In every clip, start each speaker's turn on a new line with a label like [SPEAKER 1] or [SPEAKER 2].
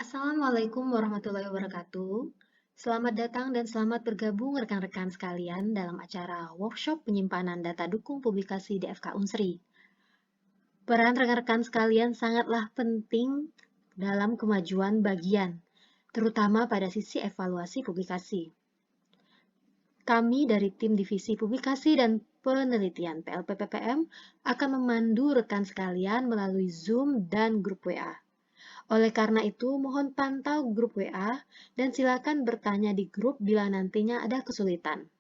[SPEAKER 1] Assalamualaikum warahmatullahi wabarakatuh. Selamat datang dan selamat bergabung rekan-rekan sekalian dalam acara workshop penyimpanan data dukung publikasi DFK Unsri. Peran rekan-rekan sekalian sangatlah penting dalam kemajuan bagian, terutama pada sisi evaluasi publikasi. Kami dari tim Divisi Publikasi dan Penelitian PLPPPM akan memandu rekan sekalian melalui Zoom dan grup WA. Oleh karena itu, mohon pantau grup WA dan silakan bertanya di grup bila nantinya ada kesulitan.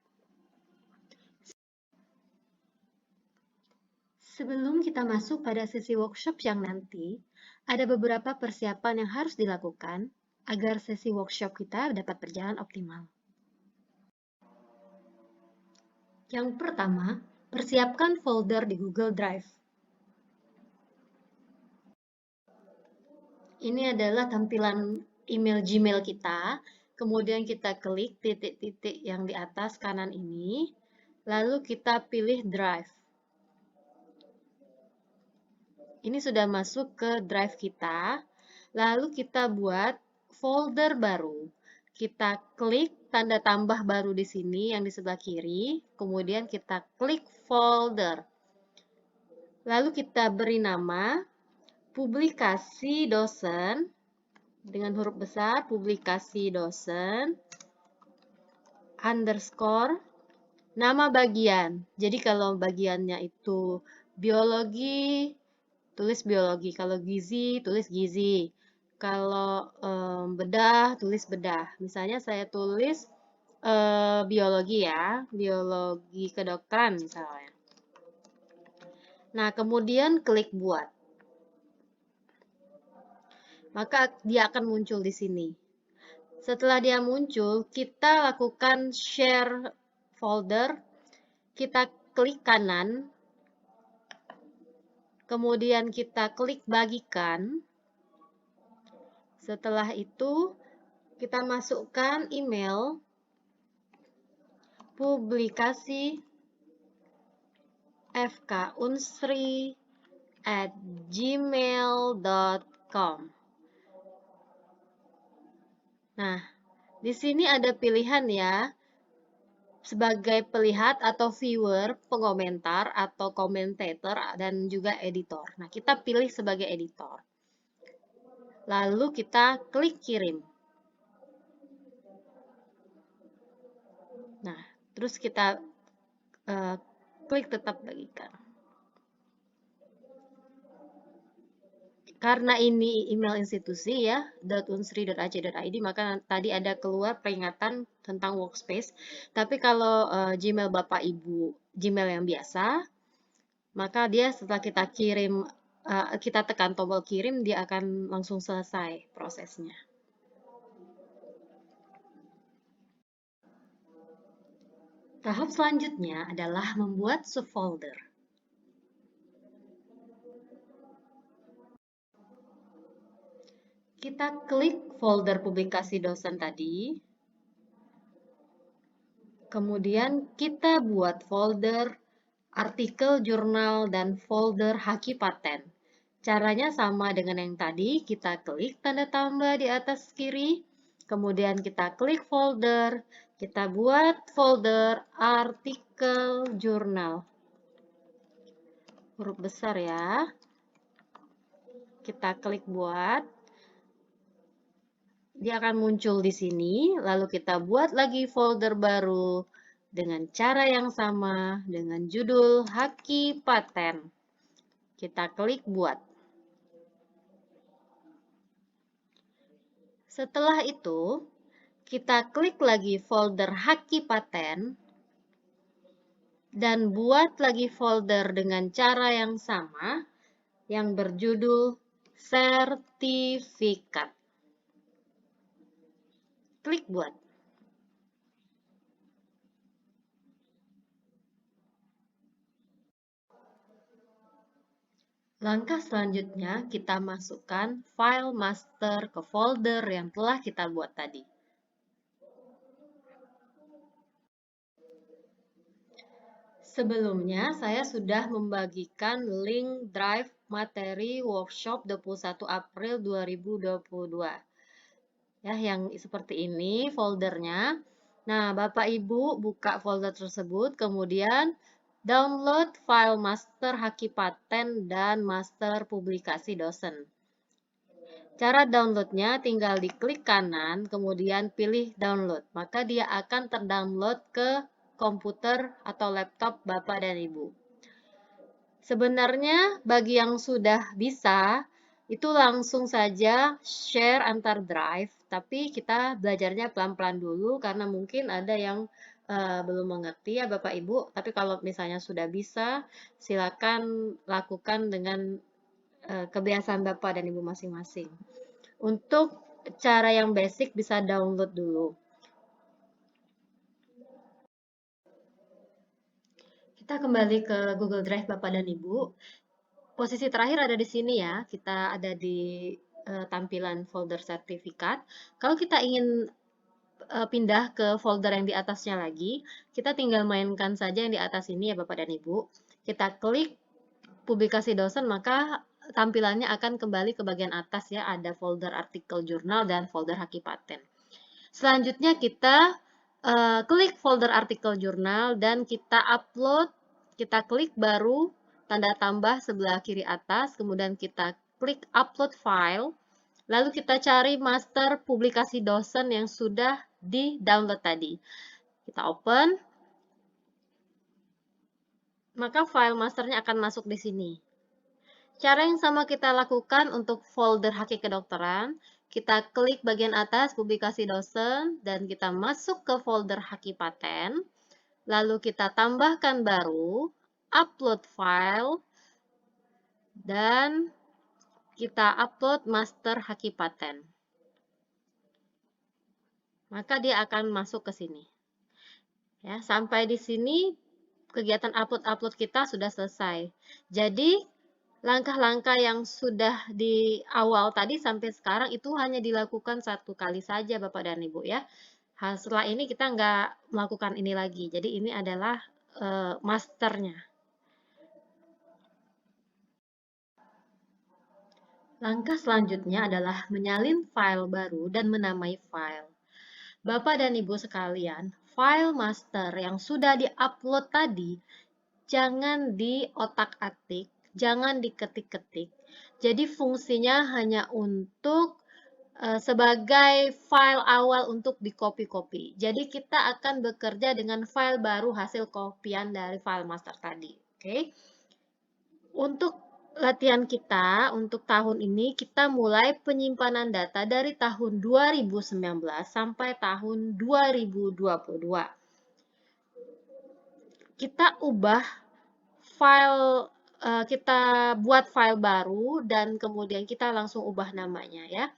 [SPEAKER 1] Sebelum kita masuk pada sesi workshop yang nanti, ada beberapa persiapan yang harus dilakukan agar sesi workshop kita dapat berjalan optimal. Yang pertama, persiapkan folder di Google Drive. Ini adalah tampilan email Gmail kita. Kemudian kita klik titik-titik yang di atas kanan ini. Lalu kita pilih Drive. Ini sudah masuk ke Drive kita. Lalu kita buat folder baru. Kita klik tanda tambah baru di sini yang di sebelah kiri. Kemudian kita klik folder. Lalu kita beri nama publikasi dosen dengan huruf besar, publikasi dosen underscore nama bagian. Jadi kalau bagiannya itu biologi, tulis biologi. Kalau gizi, tulis gizi. Kalau bedah, tulis bedah. Misalnya saya tulis biologi ya, biologi kedokteran misalnya. Nah, kemudian klik buat. Maka dia akan muncul di sini. Setelah dia muncul, kita lakukan share folder. Kita klik kanan. Kemudian kita klik bagikan. Setelah itu, kita masukkan email publikasi fkunsri@gmail.com. Nah, di sini ada pilihan ya, sebagai pelihat atau viewer, pengomentar atau commentator, dan juga editor. Nah, kita pilih sebagai editor. Lalu kita klik kirim. Nah, terus kita klik tetap bagikan. Karena ini email institusi ya, .unsri.ac.id, maka tadi ada keluar peringatan tentang workspace. Tapi kalau Gmail Bapak Ibu, Gmail yang biasa, maka dia setelah kita kirim, kita tekan tombol kirim, dia akan langsung selesai prosesnya. Tahap selanjutnya adalah membuat subfolder. Kita klik folder publikasi dosen tadi. Kemudian kita buat folder artikel, jurnal, dan folder haki paten. Caranya sama dengan yang tadi, kita klik tanda tambah di atas kiri, kemudian kita klik folder, kita buat folder artikel, jurnal. Huruf besar ya. Kita klik buat. Dia akan muncul di sini, lalu kita buat lagi folder baru dengan cara yang sama, dengan judul haki paten. Kita klik buat. Setelah itu, kita klik lagi folder haki paten dan buat lagi folder dengan cara yang sama yang berjudul sertifikat. Klik buat. Langkah selanjutnya, kita masukkan file master ke folder yang telah kita buat tadi. Sebelumnya, saya sudah membagikan link drive materi workshop 21 April 2022. ya, yang seperti ini foldernya. Nah, Bapak Ibu buka folder tersebut, kemudian download file master haki paten dan master publikasi dosen. Cara downloadnya tinggal diklik kanan, kemudian pilih download. Maka dia akan terdownload ke komputer atau laptop Bapak dan Ibu. Sebenarnya bagi yang sudah bisa, itu langsung saja share antar drive, tapi kita belajarnya pelan-pelan dulu karena mungkin ada yang belum mengerti ya Bapak Ibu. Tapi kalau misalnya sudah bisa, silakan lakukan dengan kebiasaan Bapak dan Ibu masing-masing. Untuk cara yang basic bisa download dulu. Kita kembali ke Google Drive Bapak dan Ibu. Posisi terakhir ada di sini ya. Kita ada di tampilan folder sertifikat. Kalau kita ingin pindah ke folder yang di atasnya lagi, kita tinggal mainkan saja yang di atas ini ya Bapak dan Ibu. Kita klik publikasi dosen, maka tampilannya akan kembali ke bagian atas ya, ada folder artikel jurnal dan folder haki paten. Selanjutnya kita klik folder artikel jurnal dan kita upload, kita klik baru tanda tambah sebelah kiri atas, kemudian kita klik upload file, lalu kita cari master publikasi dosen yang sudah di-download tadi. Kita open, maka file masternya akan masuk di sini. Cara yang sama kita lakukan untuk folder haki kedokteran. Kita klik bagian atas publikasi dosen dan kita masuk ke folder haki paten. Lalu kita tambahkan baru, upload file, dan kita upload master haki paten. Maka dia akan masuk ke sini. Ya, sampai di sini kegiatan upload-upload kita sudah selesai. Jadi, langkah-langkah yang sudah di awal tadi sampai sekarang itu hanya dilakukan satu kali saja Bapak dan Ibu ya. Setelah ini kita nggak melakukan ini lagi. Jadi ini adalah masternya. Langkah selanjutnya adalah menyalin file baru dan menamai file. Bapak dan Ibu sekalian, file master yang sudah di-upload tadi jangan diotak-atik, jangan diketik-ketik. Jadi fungsinya hanya untuk sebagai file awal untuk di-copy-copy. Jadi kita akan bekerja dengan file baru hasil kopian dari file master tadi. Oke. Untuk latihan kita untuk tahun ini kita mulai penyimpanan data dari tahun 2019 sampai tahun 2022. Kita ubah file, kita buat file baru dan kemudian kita langsung ubah namanya ya.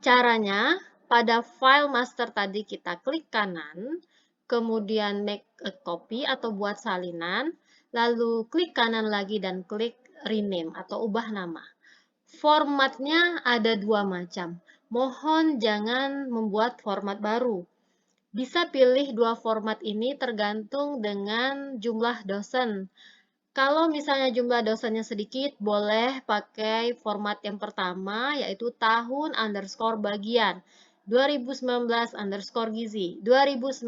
[SPEAKER 1] Caranya, pada file master tadi kita klik kanan, kemudian make a copy atau buat salinan, lalu klik kanan lagi dan klik rename atau ubah nama. Formatnya ada dua macam. Mohon jangan membuat format baru. Bisa pilih dua format ini tergantung dengan jumlah dosen. Kalau misalnya jumlah dosennya sedikit, boleh pakai format yang pertama, yaitu tahun underscore bagian, 2019 underscore gizi, 2019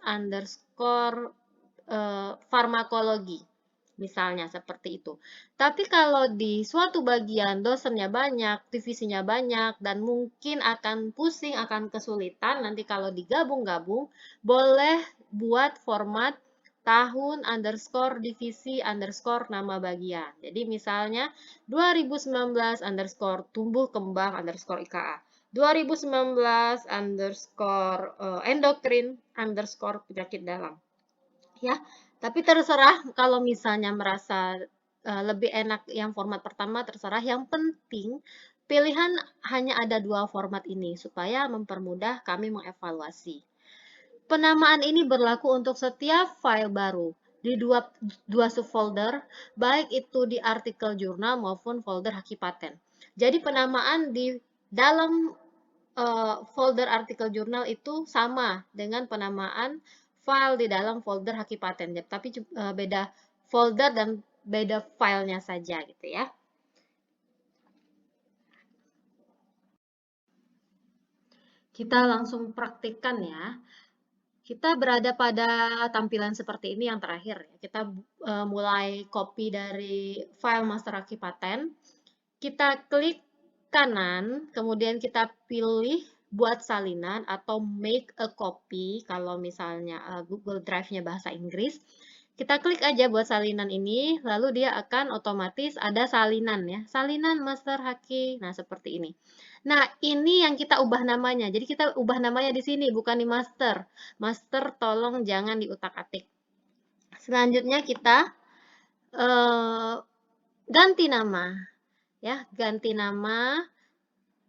[SPEAKER 1] underscore farmakologi, misalnya seperti itu. Tapi kalau di suatu bagian dosennya banyak, divisinya banyak, dan mungkin akan pusing, akan kesulitan, nanti kalau digabung-gabung, boleh buat format tahun underscore divisi underscore nama bagian. Jadi misalnya 2019 underscore tumbuh kembang underscore IKA. 2019 underscore endokrin underscore penyakit dalam. Ya, tapi terserah kalau misalnya merasa lebih enak yang format pertama, terserah. Yang penting pilihan hanya ada dua format ini supaya mempermudah kami mengevaluasi. Penamaan ini berlaku untuk setiap file baru di dua subfolder, baik itu di artikel jurnal maupun folder haki paten. Jadi penamaan di dalam folder artikel jurnal itu sama dengan penamaan file di dalam folder haki paten, tapi beda folder dan beda filenya saja gitu ya. Kita langsung praktikkan ya. Kita berada pada tampilan seperti ini yang terakhir. Kita mulai copy dari file master haki paten. Kita klik kanan, kemudian kita pilih buat salinan atau make a copy kalau misalnya Google Drive-nya bahasa Inggris. Kita klik aja buat salinan ini, lalu dia akan otomatis ada salinan ya. Salinan master haki. Nah, seperti ini. Nah, ini yang kita ubah namanya. Jadi kita ubah namanya di sini, bukan di master. Master tolong jangan diutak-atik. Selanjutnya kita ganti nama. Ya, ganti nama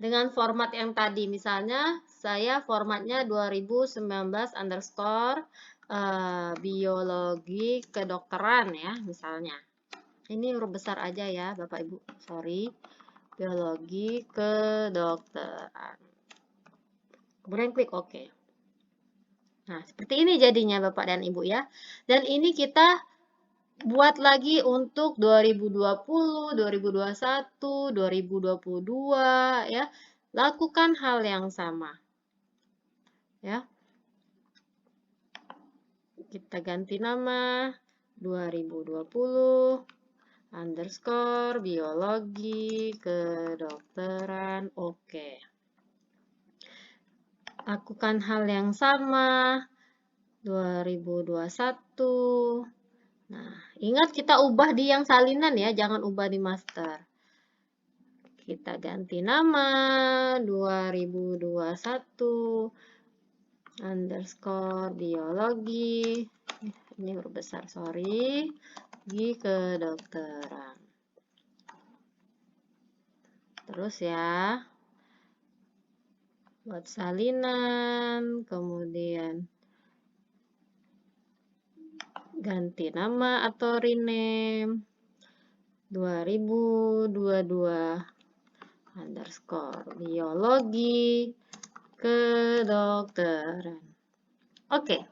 [SPEAKER 1] dengan format yang tadi. Misalnya saya formatnya 2019 underscore biologi kedokteran ya, misalnya. Ini huruf besar aja ya, Bapak Ibu. Sorry. Biologi kedokteran. Kemudian klik OK. Nah, seperti ini jadinya Bapak dan Ibu ya. Dan ini kita buat lagi untuk 2020, 2021, 2022 ya. Lakukan hal yang sama. Ya. Kita ganti nama 2020 underscore biologi kedokteran. Oke. Lakukan hal yang sama 2021. Nah, ingat kita ubah di yang salinan ya, jangan ubah di master. Kita ganti nama 2021 underscore biologi. Ini huruf besar, sorry. Biologi kedokteran. Terus ya. Buat salinan, kemudian ganti nama atau rename 2022 underscore biologi kedokteran. Oke.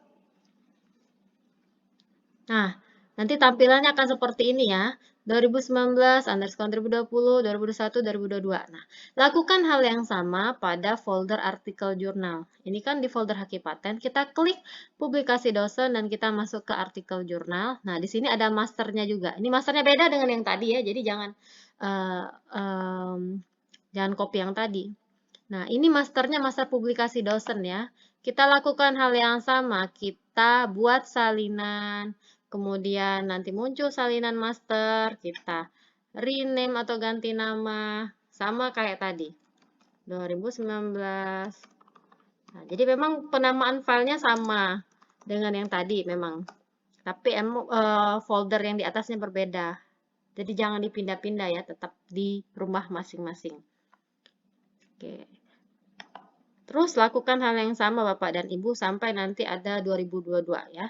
[SPEAKER 1] Nah, nanti tampilannya akan seperti ini ya. 2019 underscore 2020, 2021, 2022. Nah, lakukan hal yang sama pada folder artikel jurnal. Ini kan di folder haki paten, kita klik publikasi dosen dan kita masuk ke artikel jurnal. Nah, di sini ada masternya juga. Ini masternya beda dengan yang tadi ya, jadi jangan copy yang tadi. Nah, ini masternya master publikasi dosen ya. Kita lakukan hal yang sama, kita buat salinan, kemudian nanti muncul salinan master, kita rename atau ganti nama, sama kayak tadi, 2019. Nah, jadi memang penamaan filenya sama dengan yang tadi memang, tapi folder yang di atasnya berbeda. Jadi jangan dipindah-pindah ya, tetap di rumah masing-masing. Oke. Terus lakukan hal yang sama Bapak dan Ibu sampai nanti ada 2022 ya.